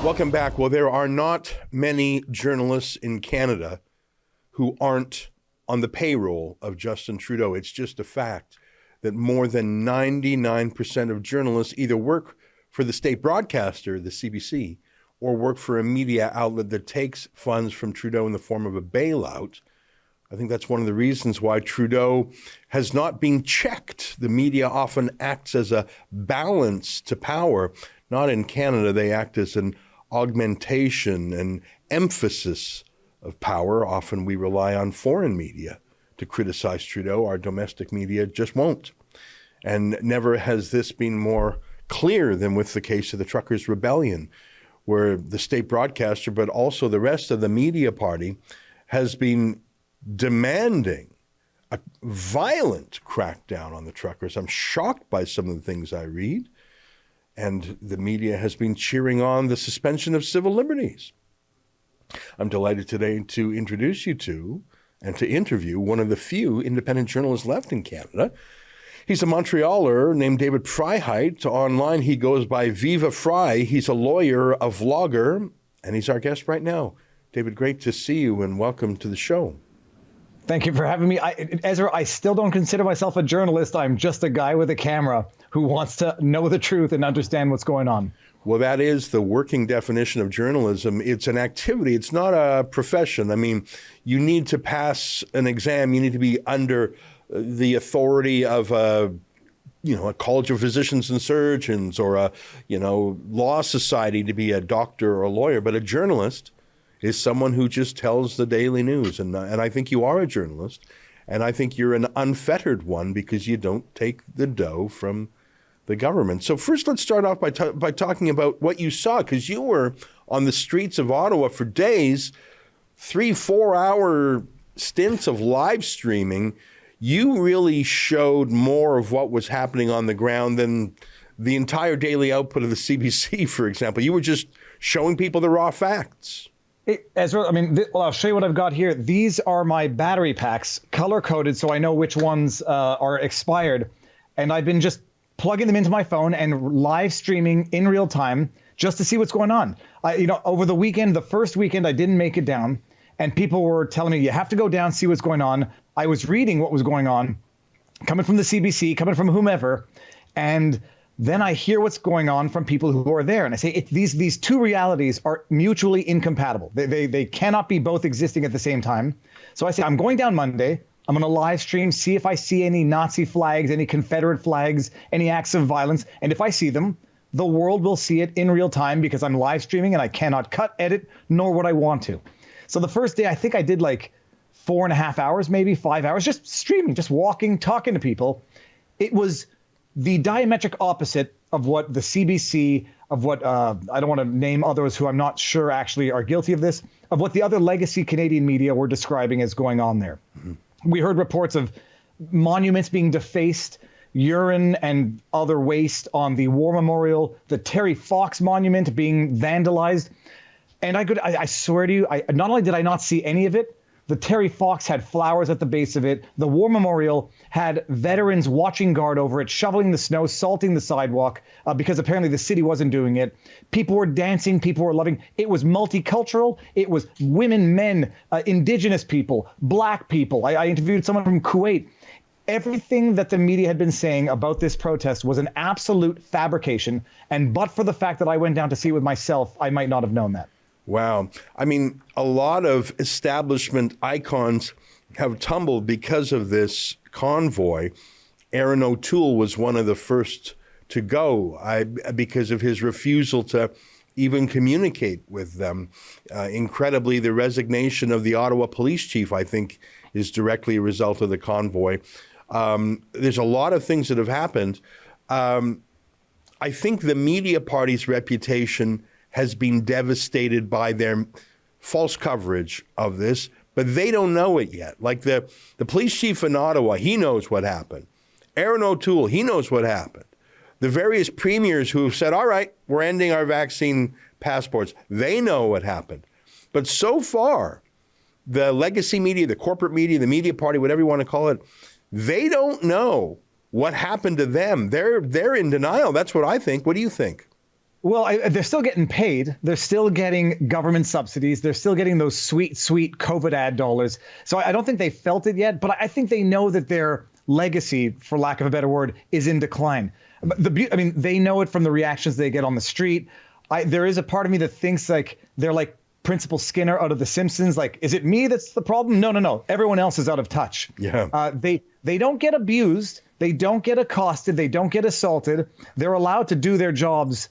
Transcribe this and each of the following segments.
Welcome back. Well, there are not many journalists in Canada who aren't on the payroll of Justin Trudeau. It's just a fact that more than 99% of journalists either work for the state broadcaster, the CBC, or work for a media outlet that takes funds from Trudeau in the form of a bailout. I think that's one of the reasons why Trudeau has not been checked. The media often acts as a balance to power. Not in Canada. They act as an augmentation and emphasis of power. Often we rely on foreign media to criticize Trudeau. Our domestic media just won't. And never has this been more clear than with the case of the Truckers' Rebellion, where the state broadcaster, but also the rest of the media party, has been demanding a violent crackdown on the truckers. I'm shocked by some of the things I read. And the media has been cheering on the suspension of civil liberties. I'm delighted today to introduce you to and to interview one of the few independent journalists left in Canada. He's a Montrealer named David Freiheit. Online, he goes by Viva Frei. He's a lawyer, a vlogger, and he's our guest right now. David, great to see you and welcome to the show. Thank you for having me. Ezra, I still don't consider myself a journalist. I'm just a guy with a camera who wants to know the truth and understand what's going on. Well, that is the working definition of journalism. It's an activity. It's not a profession. I mean, you need to pass an exam. You need to be under the authority of a college of physicians and surgeons or a, law society to be a doctor or a lawyer. But a journalist is someone who just tells the daily news. And I think you are a journalist. And I think you're an unfettered one because you don't take the dough from the government. So first, let's start off by talking about what you saw, because you were on the streets of Ottawa for days, 3-4 hour stints of live streaming. You really showed more of what was happening on the ground than the entire daily output of the CBC, for example. You were just showing people the raw facts. Ezra, I'll show you what I've got here. These are my battery packs, color-coded, so I know which ones are expired. And I've been just plugging them into my phone and live streaming in real time just to see what's going on. Over the weekend, the first weekend, I didn't make it down, and people were telling me, you have to go down, see what's going on. I was reading what was going on, coming from the CBC, coming from whomever, and then I hear what's going on from people who are there. And I say, these two realities are mutually incompatible. They cannot be both existing at the same time. So I say, I'm going down Monday. I'm going to live stream, see if I see any Nazi flags, any Confederate flags, any acts of violence. And if I see them, the world will see it in real time because I'm live streaming and I cannot cut, edit, nor would I want to. So the first day, I think I did like 4.5 hours, maybe 5 hours, just streaming, just walking, talking to people. It was the diametric opposite of what the CBC, of what, I don't want to name others who I'm not sure actually are guilty of this, of what the other legacy Canadian media were describing as going on there. Mm-hmm. We heard reports of monuments being defaced, urine and other waste on the War Memorial, the Terry Fox monument being vandalized. And I swear to you, not only did I not see any of it, the Terry Fox had flowers at the base of it. The War Memorial had veterans watching guard over it, shoveling the snow, salting the sidewalk, because apparently the city wasn't doing it. People were dancing. People were loving. It was multicultural. It was women, men, indigenous people, black people. I interviewed someone from Kuwait. Everything that the media had been saying about this protest was an absolute fabrication. And but for the fact that I went down to see it with myself, I might not have known that. Wow. I mean, a lot of establishment icons have tumbled because of this convoy. Aaron O'Toole was one of the first to go because of his refusal to even communicate with them. Incredibly, the resignation of the Ottawa police chief, I think, is directly a result of the convoy. There's a lot of things that have happened. I think the media party's reputation has been devastated by their false coverage of this, but they don't know it yet. Like the police chief in Ottawa, he knows what happened. Aaron O'Toole, he knows what happened. The various premiers who have said, all right, we're ending our vaccine passports, they know what happened. But so far, the legacy media, the corporate media, the media party, whatever you want to call it, they don't know what happened to them. They're in denial. That's what I think. What do you think? Well, they're still getting paid. They're still getting government subsidies. They're still getting those sweet, sweet COVID ad dollars. So I don't think they felt it yet, but I think they know that their legacy, for lack of a better word, is in decline. They know it from the reactions they get on the street. There is a part of me that thinks like they're like Principal Skinner out of The Simpsons. Like, is it me that's the problem? No. Everyone else is out of touch. Yeah. They don't get abused. They don't get accosted. They don't get assaulted. They're allowed to do their jobs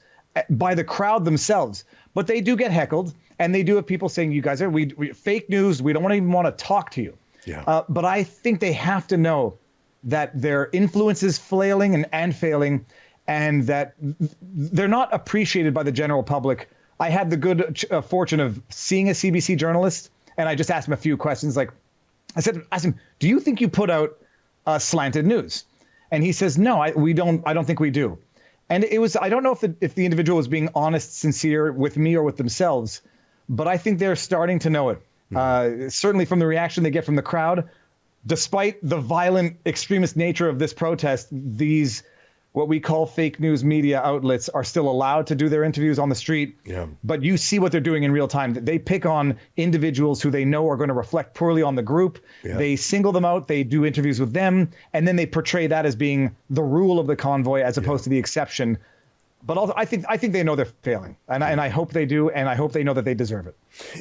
by the crowd themselves, but they do get heckled, and they do have people saying, "You guys are we fake news. We don't even want to talk to you." Yeah. But I think they have to know that their influence is flailing and failing, and that they're not appreciated by the general public. I had the good fortune of seeing a CBC journalist, and I just asked him a few questions. Like, asked him, "Do you think you put out slanted news?" And he says, "No, I don't think we do." And it was, I don't know if the individual was being honest, sincere with me or with themselves, but I think they're starting to know it. Certainly from the reaction they get from the crowd, despite the violent extremist nature of this protest, these what we call fake news media outlets are still allowed to do their interviews on the street. Yeah. But you see what they're doing in real time. They pick on individuals who they know are going to reflect poorly on the group. Yeah. They single them out. They do interviews with them. And then they portray that as being the rule of the convoy as opposed to the exception. But also, I think they know they're failing. And I hope they do. And I hope they know that they deserve it.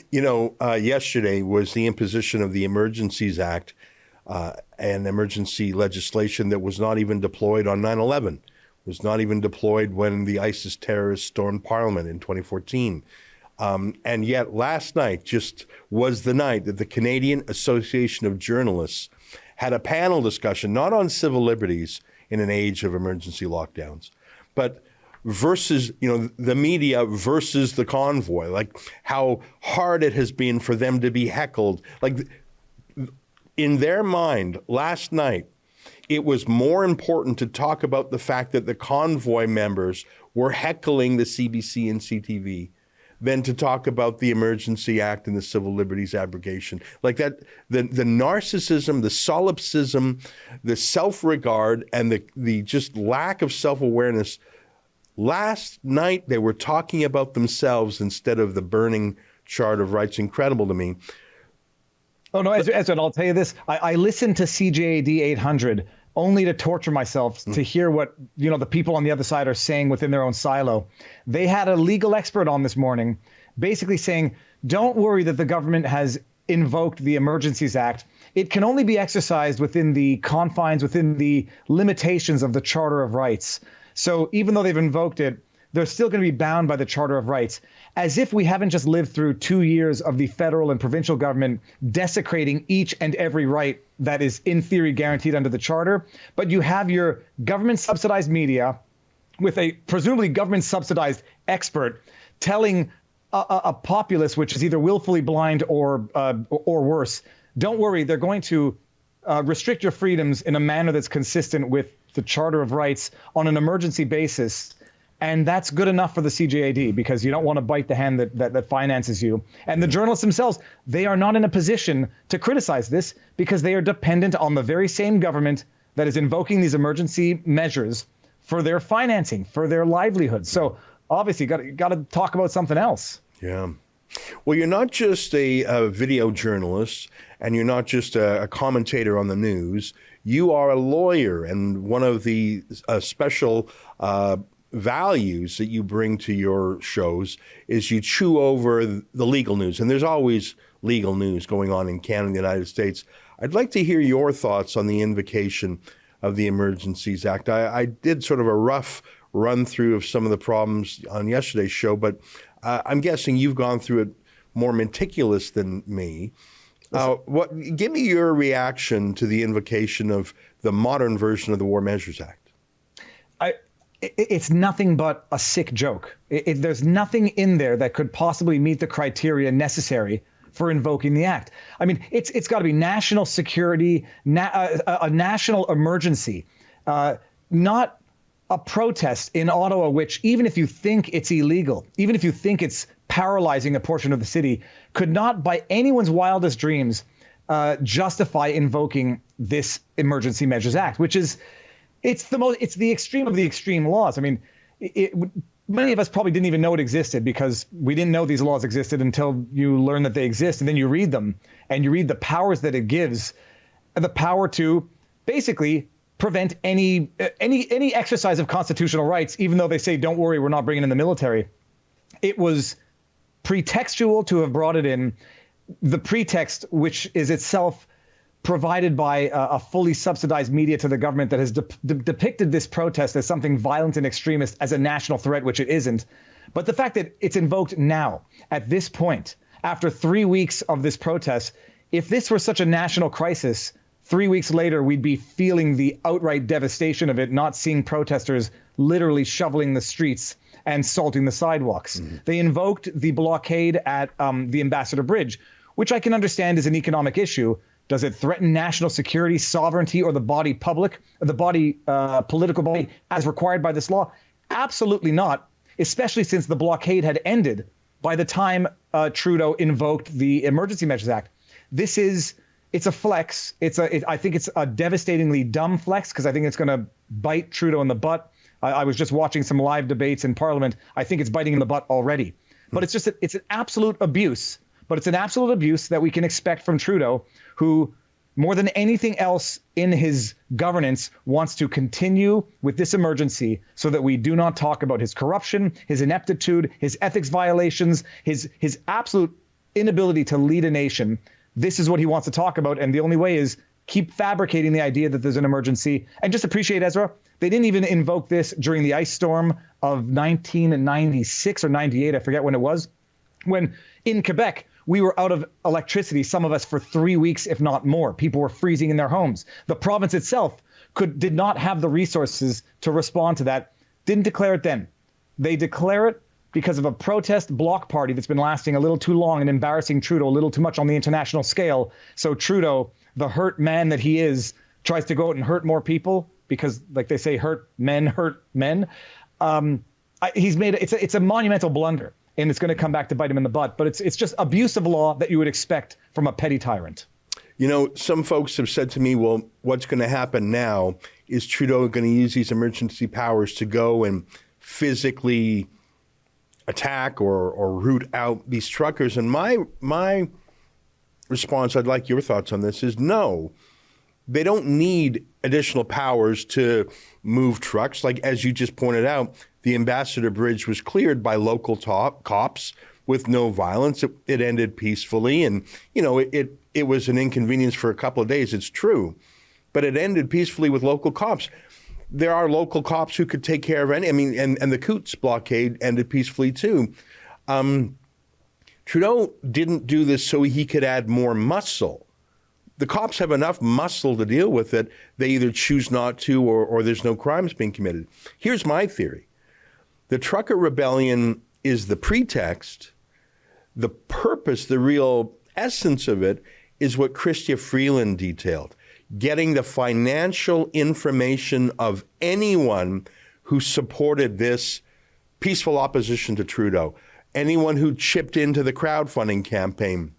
You know, yesterday was the imposition of the Emergencies Act, and emergency legislation that was not even deployed on 9/11, was not even deployed when the ISIS terrorists stormed Parliament in 2014. And yet last night just was the night that the Canadian Association of Journalists had a panel discussion, not on civil liberties in an age of emergency lockdowns, but versus, the media versus the convoy, like how hard it has been for them to be heckled. Like, in their mind, last night, it was more important to talk about the fact that the convoy members were heckling the CBC and CTV than to talk about the Emergency Act and the Civil Liberties abrogation. Like that, the narcissism, the solipsism, the self-regard, and the just lack of self-awareness. Last night, they were talking about themselves instead of the burning Charter of Rights. Incredible to me. Oh, no, Ezra, I'll tell you this. I listened to CJAD 800 only to torture myself to hear what, the people on the other side are saying within their own silo. They had a legal expert on this morning basically saying, don't worry that the government has invoked the Emergencies Act. It can only be exercised within the confines, within the limitations of the Charter of Rights. So even though they've invoked it, they're still going to be bound by the Charter of Rights, as if we haven't just lived through 2 years of the federal and provincial government desecrating each and every right that is in theory guaranteed under the Charter. But you have your government-subsidized media with a presumably government-subsidized expert telling a populace, which is either willfully blind or worse, don't worry, they're going to restrict your freedoms in a manner that's consistent with the Charter of Rights on an emergency basis. And that's good enough for the CJAD because you don't want to bite the hand that finances you. And the journalists themselves, they are not in a position to criticize this because they are dependent on the very same government that is invoking these emergency measures for their financing, for their livelihood. So obviously got to talk about something else. Yeah. Well, you're not just a video journalist and you're not just a commentator on the news. You are a lawyer, and one of the special values that you bring to your shows is you chew over the legal news. And there's always legal news going on in Canada and the United States. I'd like to hear your thoughts on the invocation of the Emergencies Act. I did sort of a rough run through of some of the problems on yesterday's show, but I'm guessing you've gone through it more meticulous than me. Give me your reaction to the invocation of the modern version of the War Measures Act. It's nothing but a sick joke. There's nothing in there that could possibly meet the criteria necessary for invoking the act. I mean, it's got to be national security, a national emergency, not a protest in Ottawa, which even if you think it's illegal, even if you think it's paralyzing a portion of the city, could not by anyone's wildest dreams justify invoking this Emergency Measures Act, which is it's the extreme of the extreme laws. I mean, many of us probably didn't even know it existed, because we didn't know these laws existed until you learn that they exist. And then you read them and you read the powers that it gives, the power to basically prevent any exercise of constitutional rights, even though they say, don't worry, we're not bringing in the military. It was pretextual to have brought it in. The pretext, which is itself provided by a fully subsidized media to the government that has depicted this protest as something violent and extremist, as a national threat, which it isn't. But the fact that it's invoked now, at this point, after 3 weeks of this protest, if this were such a national crisis, 3 weeks later, we'd be feeling the outright devastation of it, not seeing protesters literally shoveling the streets and salting the sidewalks. Mm-hmm. They invoked the blockade at the Ambassador Bridge, which I can understand is an economic issue. Does it threaten national security, sovereignty, or the body politic political body as required by this law? Absolutely not, especially since the blockade had ended by the time Trudeau invoked the Emergency Measures Act. It's a flex. I think it's a devastatingly dumb flex, because I think it's going to bite Trudeau in the butt. I was just watching some live debates in Parliament. I think it's biting in the butt already. But it's an absolute abuse. But it's an absolute abuse that we can expect from Trudeau, who, more than anything else in his governance, wants to continue with this emergency so that we do not talk about his corruption, his ineptitude, his ethics violations, his absolute inability to lead a nation. This is what he wants to talk about. And the only way is keep fabricating the idea that there's an emergency. And just appreciate, Ezra, they didn't even invoke this during the ice storm of 1996 or 98. I forget when it was, when in Quebec, we were out of electricity, some of us for 3 weeks, if not more. People were freezing in their homes. The province itself did not have the resources to respond to that. Didn't declare it then. They declare it because of a protest bloc party that's been lasting a little too long and embarrassing Trudeau a little too much on the international scale. So Trudeau, the hurt man that he is, tries to go out and hurt more people because, like they say, hurt men. It's a monumental blunder. And it's going to come back to bite him in the butt. But it's just abuse of law that you would expect from a petty tyrant. You know, some folks have said to me, well, what's going to happen now? Is Trudeau going to use these emergency powers to go and physically attack or root out these truckers? And my response, I'd like your thoughts on this, is no. They don't need additional powers to move trucks. Like, as you just pointed out, the Ambassador Bridge was cleared by local cops with no violence. It ended peacefully. And, you know, it was an inconvenience for a couple of days. It's true. But it ended peacefully with local cops. There are local cops who could take care of and the Coots blockade ended peacefully too. Trudeau didn't do this so he could add more muscle. The cops have enough muscle to deal with it. They either choose not to or there's no crimes being committed. Here's my theory. The trucker rebellion is the pretext. The purpose, the real essence of it, is what Chrystia Freeland detailed. Getting the financial information of anyone who supported this peaceful opposition to Trudeau, anyone who chipped into the crowdfunding campaign,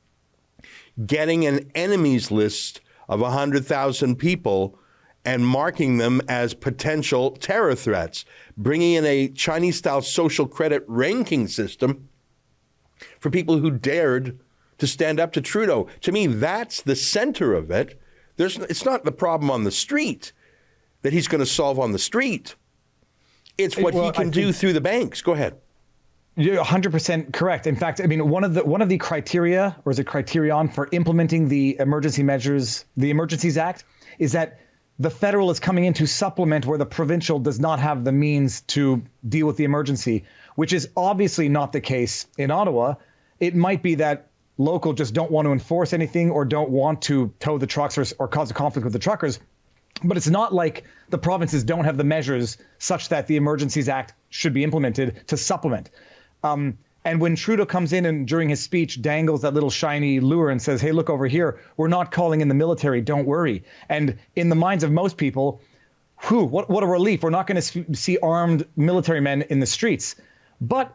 getting an enemies list of 100,000 people and marking them as potential terror threats, bringing in a Chinese-style social credit ranking system for people who dared to stand up to Trudeau. To me, that's the center of it. It's not the problem on the street that he's going to solve on the street. It's what he can do through the banks. Go ahead. You're 100% correct. In fact, I mean, one of the criteria, or is it criterion, for implementing the Emergencies Act, is that the federal is coming in to supplement where the provincial does not have the means to deal with the emergency, which is obviously not the case in Ottawa. It might be that local just don't want to enforce anything or don't want to tow the trucks or cause a conflict with the truckers. But it's not like the provinces don't have the measures such that the Emergencies Act should be implemented to supplement. And when Trudeau comes in and during his speech dangles that little shiny lure and says, hey, look over here, we're not calling in the military, don't worry. And in the minds of most people, what a relief. We're not going to see armed military men in the streets. But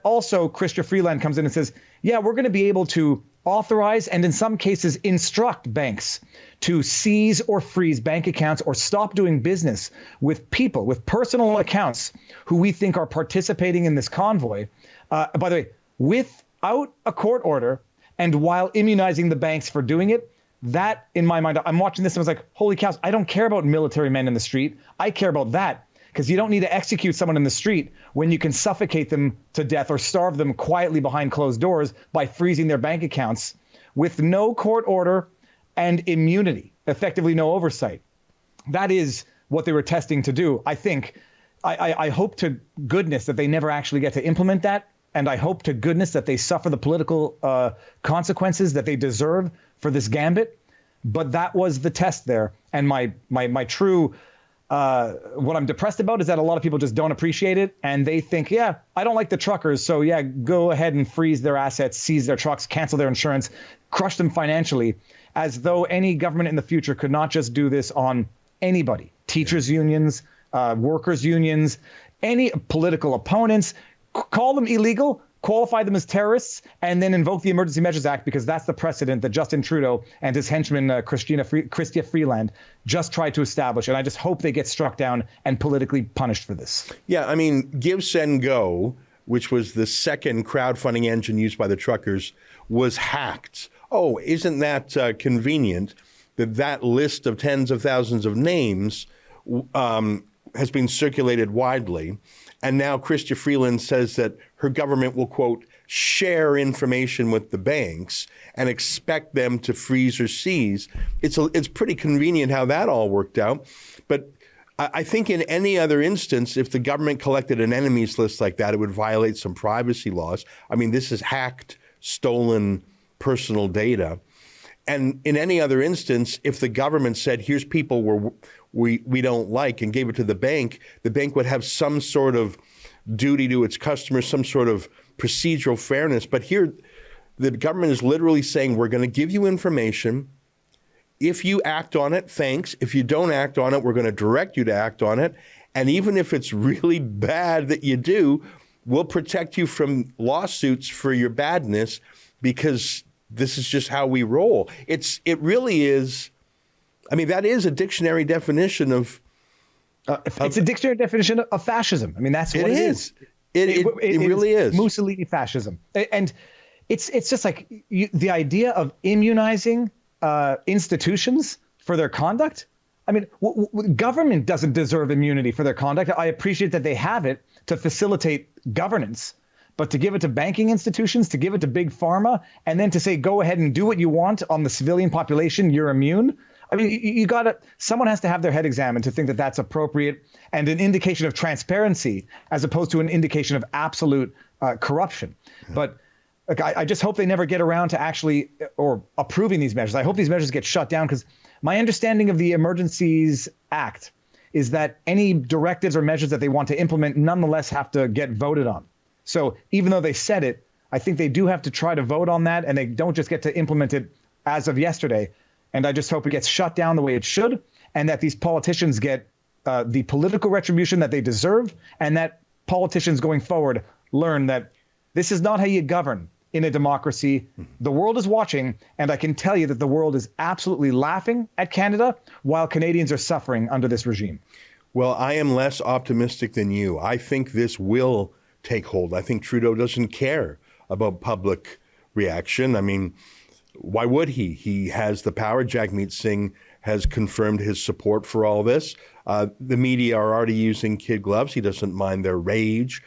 also Chrystia Freeland comes in and says, yeah, we're going to be able to authorize and in some cases instruct banks to seize or freeze bank accounts or stop doing business with people with personal accounts who we think are participating in this convoy, by the way, without a court order and while immunizing the banks for doing it. That, in my mind, I'm watching this and I was like, holy cows, I don't care about military men in the street. I care about that, because you don't need to execute someone in the street when you can suffocate them to death or starve them quietly behind closed doors by freezing their bank accounts with no court order and immunity, effectively no oversight. That is what they were testing to do. I think, I hope to goodness that they never actually get to implement that. And I hope to goodness that they suffer the political consequences that they deserve for this gambit. But that was the test there. And my true, what I'm depressed about is that a lot of people just don't appreciate it. And they think, yeah, I don't like the truckers. So yeah, go ahead and freeze their assets, seize their trucks, cancel their insurance, crush them financially, as though any government in the future could not just do this on anybody. Teachers unions, workers unions, any political opponents, call them illegal, qualify them as terrorists, and then invoke the Emergency Measures Act, because that's the precedent that Justin Trudeau and his henchman, Chrystia Freeland, just tried to establish. And I just hope they get struck down and politically punished for this. Yeah, I mean, Give, Send, Go, which was the second crowdfunding engine used by the truckers, was hacked. Oh, isn't that convenient that that list of tens of thousands of names has been circulated widely? And now Chrystia Freeland says that her government will, quote, share information with the banks and expect them to freeze or seize. It's pretty convenient how that all worked out. But I think in any other instance, if the government collected an enemies list like that, it would violate some privacy laws. I mean, this is hacked, stolen personal data. And in any other instance, if the government said, here's people we don't like, and gave it to the bank would have some sort of duty to its customers, some sort of procedural fairness. But here, the government is literally saying, we're going to give you information. If you act on it, thanks. If you don't act on it, we're going to direct you to act on it. And even if it's really bad that you do, we'll protect you from lawsuits for your badness, because this is just how we roll. It really is. I mean, that is a dictionary definition of. It's a dictionary definition of fascism. I mean, that's what it is. It really is Mussolini fascism, and it's just like the idea of immunizing institutions for their conduct. I mean, government doesn't deserve immunity for their conduct. I appreciate that they have it to facilitate governance. But to give it to banking institutions, to give it to big pharma, and then to say, go ahead and do what you want on the civilian population, you're immune. I mean, someone has to have their head examined to think that that's appropriate and an indication of transparency as opposed to an indication of absolute corruption. Yeah. But look, I just hope they never get around to actually or approving these measures. I hope these measures get shut down, because my understanding of the Emergencies Act is that any directives or measures that they want to implement nonetheless have to get voted on. So even though they said it, I think they do have to try to vote on that, and they don't just get to implement it as of yesterday. And I just hope it gets shut down the way it should, and that these politicians get the political retribution that they deserve, and that politicians going forward learn that this is not how you govern in a democracy. The world is watching, and I can tell you that the world is absolutely laughing at Canada while Canadians are suffering under this regime. Well, I am less optimistic than you. I think this will take hold. I think Trudeau doesn't care about public reaction. I mean, why would he? He has the power. Jagmeet Singh has confirmed his support for all this. The media are already using kid gloves. He doesn't mind their rage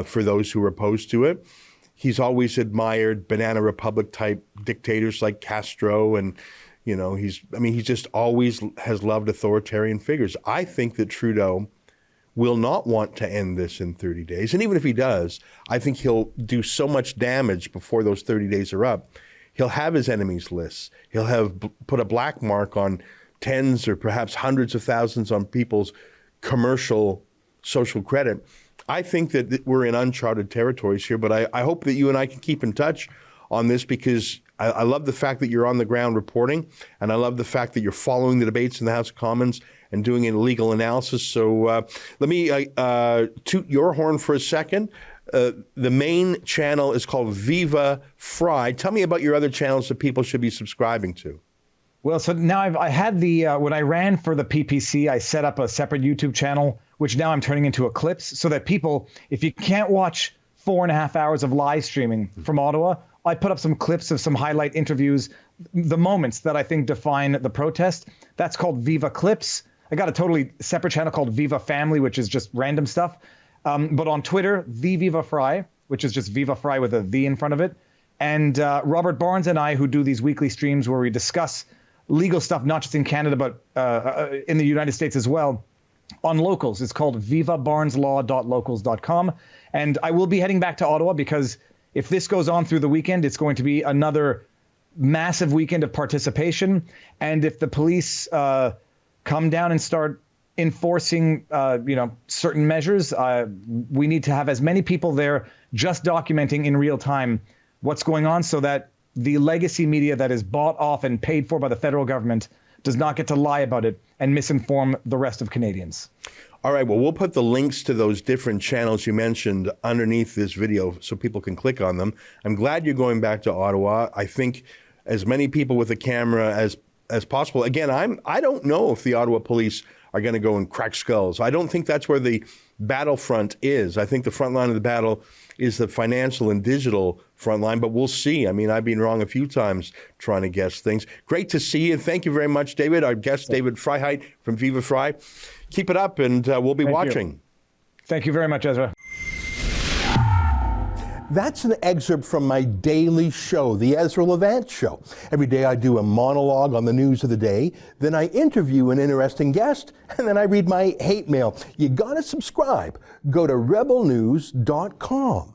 for those who are opposed to it. He's always admired Banana Republic type dictators like Castro, and he just always has loved authoritarian figures. I think that Trudeau will not want to end this in 30 days. And even if he does, I think he'll do so much damage before those 30 days are up. He'll have his enemies lists. He'll have put a black mark on tens or perhaps hundreds of thousands on people's commercial social credit. I think that we're in uncharted territories here, but I hope that you and I can keep in touch on this, because I love the fact that you're on the ground reporting, and I love the fact that you're following the debates in the House of Commons and doing a legal analysis. So let me toot your horn for a second. the main channel is called Viva Frei. Tell me about your other channels that people should be subscribing to. Well, so now I had when I ran for the PPC, I set up a separate YouTube channel, which now I'm turning into a clips so that people, if you can't watch 4.5 hours of live streaming from Ottawa, I put up some clips of some highlight interviews, the moments that I think define the protest. That's called Viva Clips. I got a totally separate channel called Viva Family, which is just random stuff. But on Twitter, the Viva Frei, which is just Viva Frei with a V in front of it. And Robert Barnes and I, who do these weekly streams where we discuss legal stuff, not just in Canada, but in the United States as well, on locals. It's called vivabarneslaw.locals.com. And I will be heading back to Ottawa because if this goes on through the weekend, it's going to be another massive weekend of participation. And if the police come down and start enforcing, certain measures, we need to have as many people there just documenting in real time what's going on so that the legacy media that is bought off and paid for by the federal government does not get to lie about it and misinform the rest of Canadians. All right, well, we'll put the links to those different channels you mentioned underneath this video so people can click on them. I'm glad you're going back to Ottawa. I think as many people with a camera as possible. Again, I don't know if the Ottawa police are going to go and crack skulls. I don't think that's where the battlefront is. I think the front line of the battle is the financial and digital front line, but we'll see. I mean, I've been wrong a few times trying to guess things. Great to see you. Thank you very much, David. Our guest, David Freiheit from Viva Frei. Keep it up, and we'll be watching. Thank you very much, Ezra. That's an excerpt from my daily show, The Ezra Levant Show. Every day I do a monologue on the news of the day, then I interview an interesting guest, and then I read my hate mail. You gotta subscribe. Go to rebelnews.com.